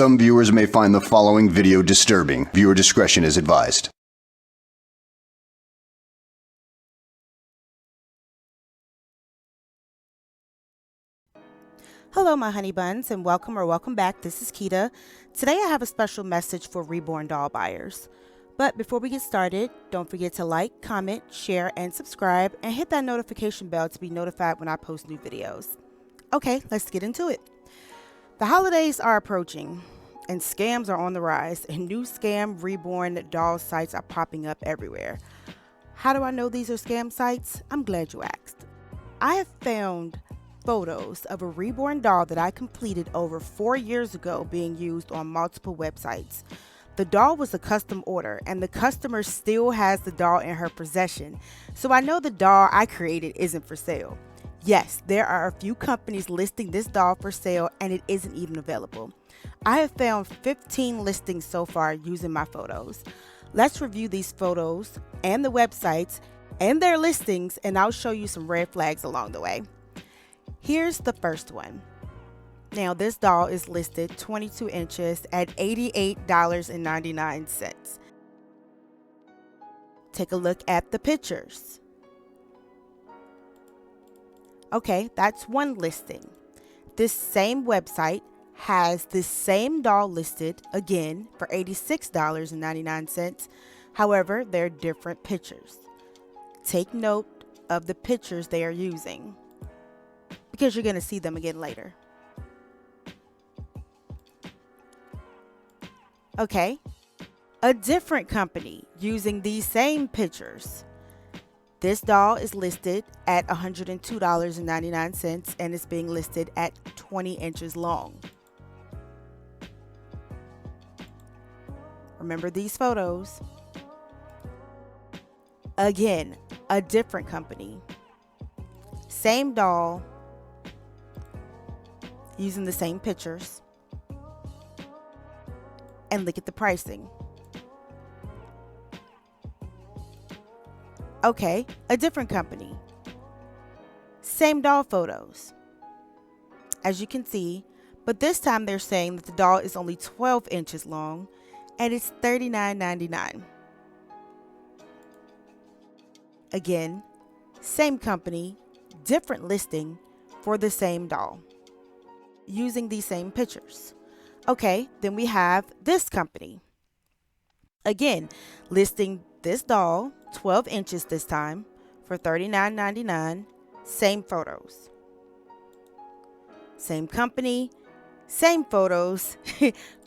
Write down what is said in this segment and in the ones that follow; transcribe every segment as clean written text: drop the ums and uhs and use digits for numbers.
Some viewers may find the following video disturbing. Viewer discretion is advised. Hello my honey buns, and welcome back. This is Kita. Today I have a special message for Reborn Doll buyers. But before we get started, don't forget to like, comment, share, and subscribe, and hit that notification bell to be notified when I post new videos. Okay, let's get into it. The holidays are approaching, and scams are on the rise, and new scam Reborn Doll sites are popping up everywhere. How do I know these are scam sites? I'm glad you asked. I have found photos of a reborn doll that I completed over 4 years ago being used on multiple websites. The doll was a custom order, and the customer still has the doll in her possession, so I know the doll I created isn't for sale. Yes, there are a few companies listing this doll for sale, and it isn't even available. I have found 15 listings so far using my photos. Let's review these photos and the websites and their listings, and I'll show you some red flags along the way. Here's the first one. Now this doll is listed 22 inches at $88.99. Take a look at the pictures. Okay, that's one listing. This same website has this same doll listed again for $86.99. However, they're different pictures. Take note of the pictures they are using, because you're going to see them again later. Okay, a different company using these same pictures. This doll is listed at $102.99 and is being listed at 20 inches long. Remember these photos. Again, a different company. Same doll, using the same pictures, and look at the pricing. Okay, a different company. Same doll photos, as you can see, but this time they're saying that the doll is only 12 inches long and it's $39.99. Again, same company, different listing for the same doll, using these same pictures. Okay, then we have this company. Again, listing this doll, 12 inches this time, for $39.99, same photos. Same company, same photos,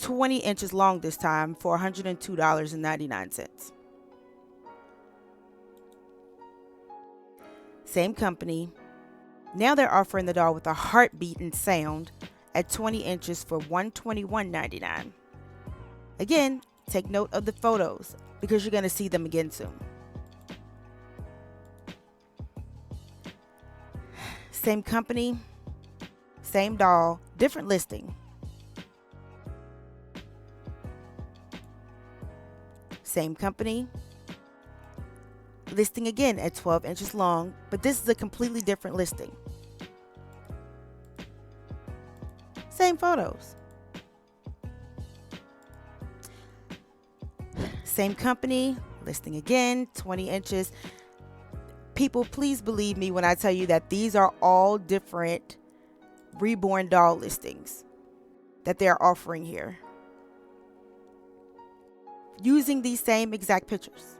20 inches long this time for $102.99. Same company. Now they're offering the doll with a heartbeat and sound at 20 inches for $121.99. Again, take note of the photos because you're going to see them again soon. Same company, same doll, different listing. Same company, listing again at 12 inches long, but this is a completely different listing. Same photos. Same company, listing again, 20 inches. People, please believe me when I tell you that these are all different reborn doll listings that they're offering here, using these same exact pictures.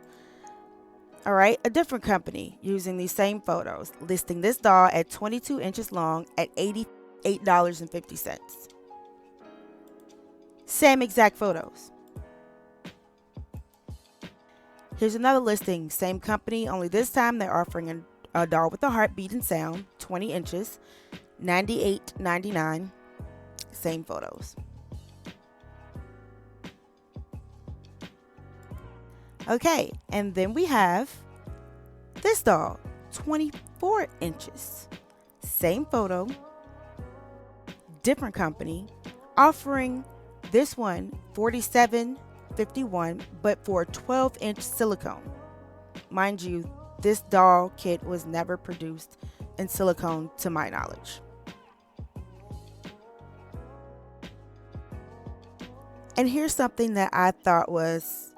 All right, a different company using these same photos, listing this doll at 22 inches long at $88.50. Same exact photos. Here's another listing, same company, only this time they're offering a doll with a heartbeat and sound, 20 inches, $98.99. Same photos. Okay, and then we have this doll, 24 inches. Same photo, different company, offering this one $47.51, but for a 12-inch silicone. Mind you, this doll kit was never produced in silicone to my knowledge. And here's something that I thought was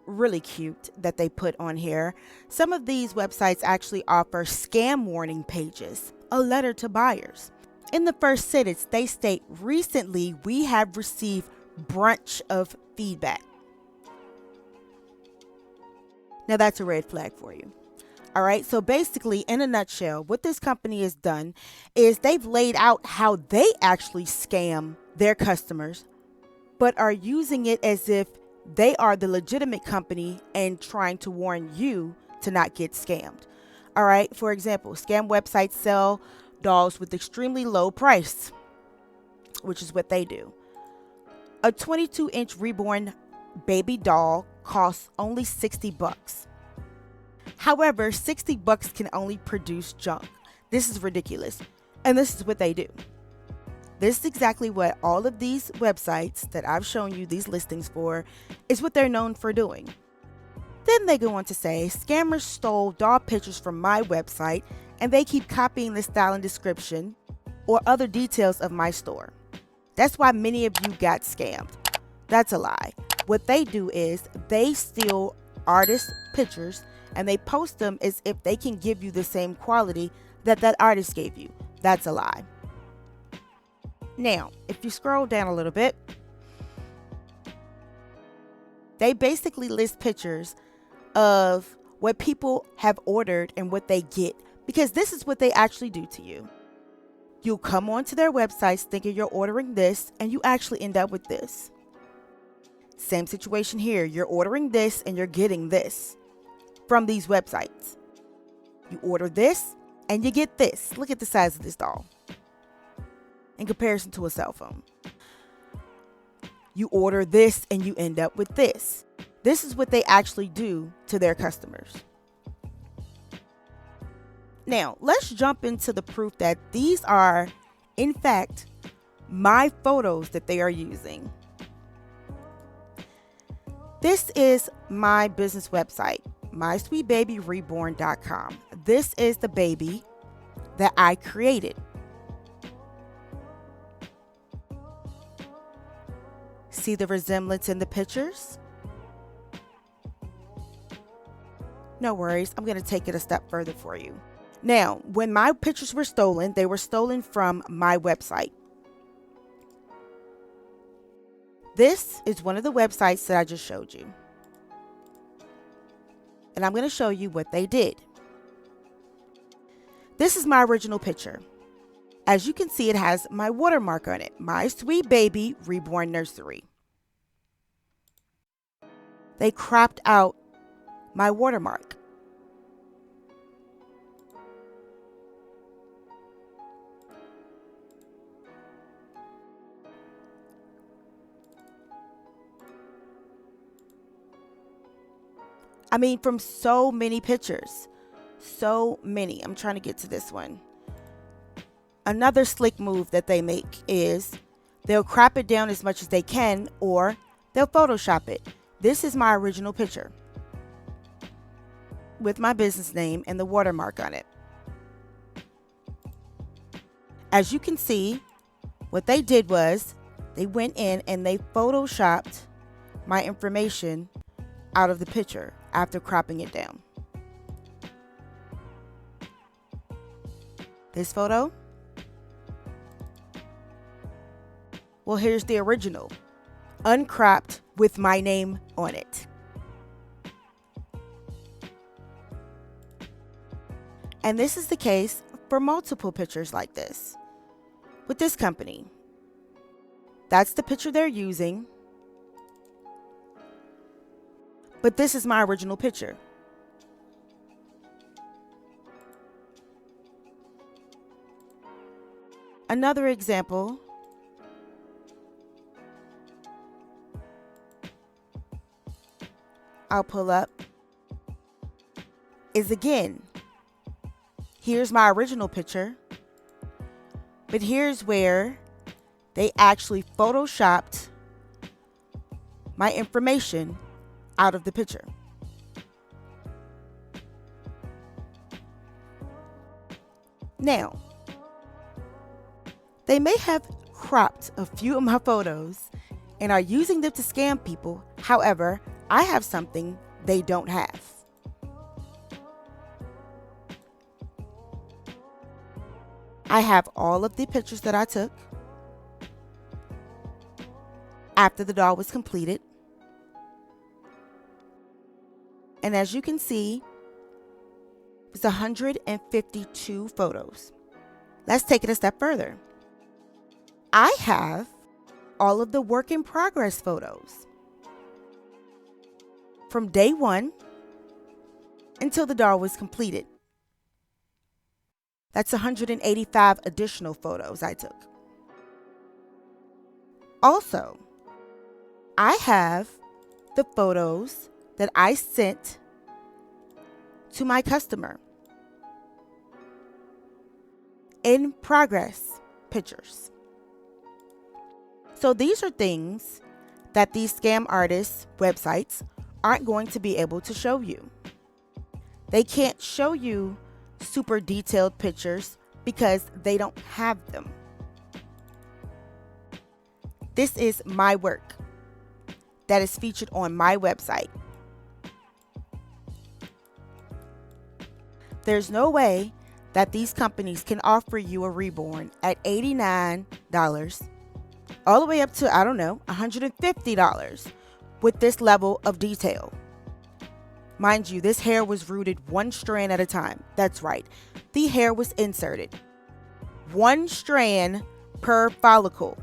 really cute that they put on here. Some of these websites actually offer scam warning pages, a letter to buyers. In the first sentence, they state, recently we have received bunch of feedback. Now that's a red flag for you. All right, so basically, in a nutshell, what this company has done is they've laid out how they actually scam their customers, but are using it as if they are the legitimate company and trying to warn you to not get scammed. All right, for example, scam websites sell dolls with extremely low price, which is what they do. A 22-inch Reborn baby doll costs only $60. However, $60 can only produce junk. This is ridiculous. And this is what they do. This is exactly what all of these websites that I've shown you these listings for is what they're known for doing. Then they go on to say, scammers stole doll pictures from my website and they keep copying the style and description or other details of my store. That's why many of you got scammed. That's a lie. What they do is they steal artist pictures and they post them as if they can give you the same quality that that artist gave you. That's a lie. Now, if you scroll down a little bit, they basically list pictures of what people have ordered and what they get, because this is what they actually do to you. You'll come onto their websites thinking you're ordering this and you actually end up with this. Same situation here. You're ordering this and you're getting this from these websites. You order this and you get this. Look at the size of this doll in comparison to a cell phone. You order this and you end up with this. This is what they actually do to their customers. Now, let's jump into the proof that these are, in fact, my photos that they are using. This is my business website, mysweetbabyreborn.com. This is the baby that I created. See the resemblance in the pictures? No worries, I'm going to take it a step further for you. Now, when my pictures were stolen, they were stolen from my website. This is one of the websites that I just showed you. And I'm going to show you what they did. This is my original picture. As you can see, it has my watermark on it, My Sweet Baby Reborn Nursery. They cropped out my watermark. I mean, from so many pictures. So many. I'm trying to get to this one. Another slick move that they make is they'll crop it down as much as they can, or they'll Photoshop it. This is my original picture with my business name and the watermark on it. As you can see, what they did was they went in and they Photoshopped my information out of the picture after cropping it down. This photo? Well, here's the original, uncropped with my name on it. And this is the case for multiple pictures like this with this company. That's the picture they're using. But this is my original picture. Another example I'll pull up is, again, here's my original picture, but here's where they actually Photoshopped my information out of the picture. Now, they may have cropped a few of my photos and are using them to scam people. However, I have something they don't have. I have all of the pictures that I took after the doll was completed. And as you can see, it's 152 photos. Let's take it a step further. I have all of the work in progress photos from day one until the doll was completed. That's 185 additional photos I took. Also, I have the photos that I sent to my customer. In progress pictures. So these are things that these scam artists' websites aren't going to be able to show you. They can't show you super detailed pictures because they don't have them. This is my work that is featured on my website. There's no way that these companies can offer you a reborn at $89 all the way up to, I don't know, $150 with this level of detail. Mind you, this hair was rooted one strand at a time. That's right. The hair was inserted. One strand per follicle.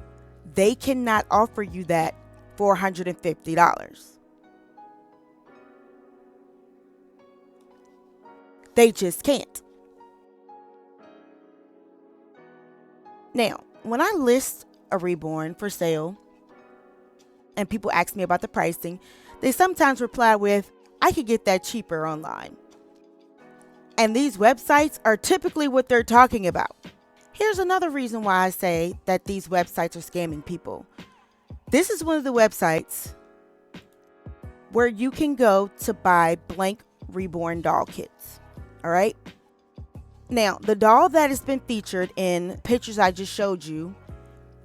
They cannot offer you that for $150. They just can't. Now, when I list a reborn for sale and people ask me about the pricing, they sometimes reply with, I could get that cheaper online. And these websites are typically what they're talking about. Here's another reason why I say that these websites are scamming people. This is one of the websites where you can go to buy blank reborn doll kits. All right. Now, the doll that has been featured in pictures I just showed you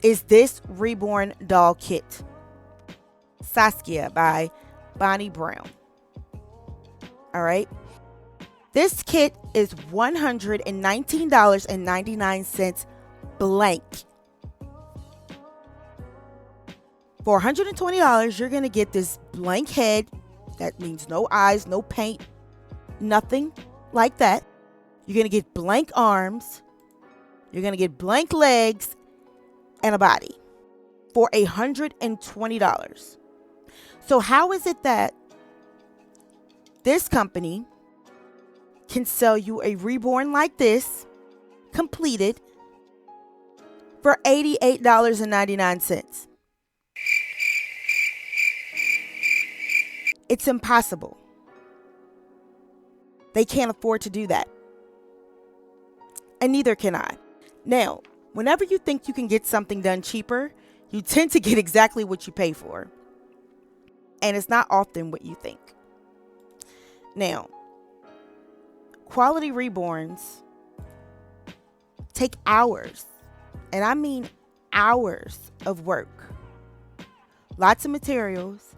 is this Reborn Doll Kit, Saskia by Bonnie Brown. All right. This kit is $119.99 blank. For $120, you're going to get this blank head. That means no eyes, no paint, nothing like that. You're going to get blank arms. You're going to get blank legs and a body for $120. So how is it that this company can sell you a reborn like this, completed, for $88.99? It's impossible. They can't afford to do that. And neither can I. Now, whenever you think you can get something done cheaper, you tend to get exactly what you pay for. And it's not often what you think. Now, quality reborns take hours, and I mean hours of work, lots of materials,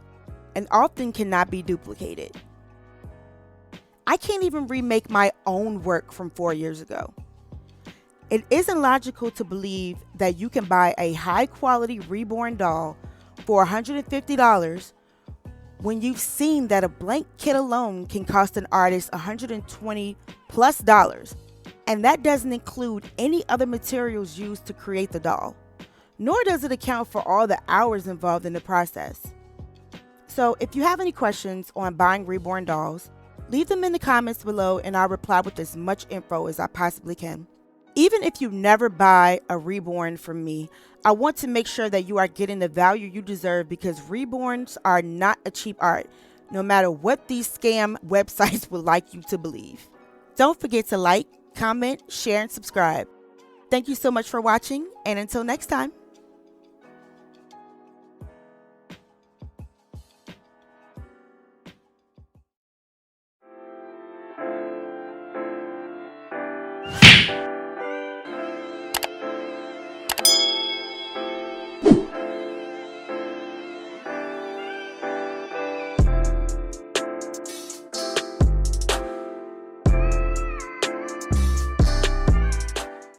and often cannot be duplicated. I can't even remake my own work from 4 years ago. It isn't logical to believe that you can buy a high quality reborn doll for $150 when you've seen that a blank kit alone can cost an artist $120 plus, and that doesn't include any other materials used to create the doll, nor does it account for all the hours involved in the process. So if you have any questions on buying reborn dolls, leave them in the comments below and I'll reply with as much info as I possibly can. Even if you never buy a reborn from me, I want to make sure that you are getting the value you deserve, because reborns are not a cheap art, no matter what these scam websites would like you to believe. Don't forget to like, comment, share, and subscribe. Thank you so much for watching, and until next time.